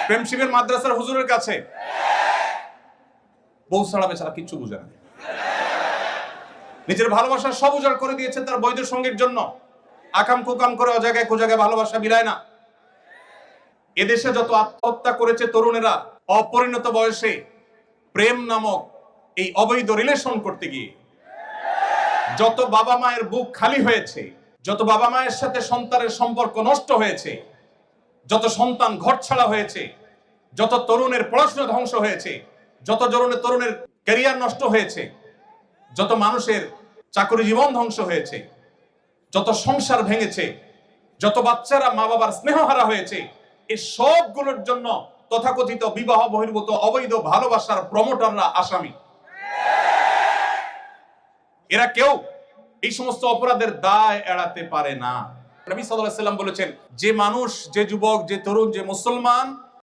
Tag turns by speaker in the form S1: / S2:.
S1: প্রেম শিবির মাদ্রাসার হুজুরের কাছে বউ ছাড়া বেচারা কিচ্ছু বুঝে না, নিজের ভালোবাসা সব উজাড় করে দিয়েছে তার বৈধ সঙ্গীর জন্য। আকাম কুকাম করে অজায়গায় কোজায়গায় ভালোবাসা বিলায় না। এদেশে যত আত্মহত্যা করেছে তরুণেরা অপরিণত বয়সে প্রেম নামক এই অবৈধ রিলেশন করতে গিয়ে, যত বাবা মায়ের বুক খালি হয়েছে, যত বাবা মায়ের সাথে সন্তানের সম্পর্ক নষ্ট হয়েছে, যত সন্তান ঘর ছাড়া হয়েছে, যত তরুণের পড়াশোনা ধ্বংস হয়েছে, যত তরুণের ক্যারিয়ার নষ্ট হয়েছে, যত মানুষের চাকরি জীবন ধ্বংস হয়েছে, যত সংসার ভেঙেছে, যত বাচ্চারা মা বাবার স্নেহহারা হয়েছে, এই সবগুলোর জন্য তথাকথিত বিবাহ বহির্ভূত অবৈধ ভালোবাসার প্রমোটাররা আসামি। এরা কেউ এই সমস্ত অপরাধের দায় এড়াতে পারে না। নবী সাল্লাল্লাহু আলাইহি ওয়াসাল্লাম বলেছেন, যে মানুষ, যে যুবক, যে তরুণ, যে মুসলমান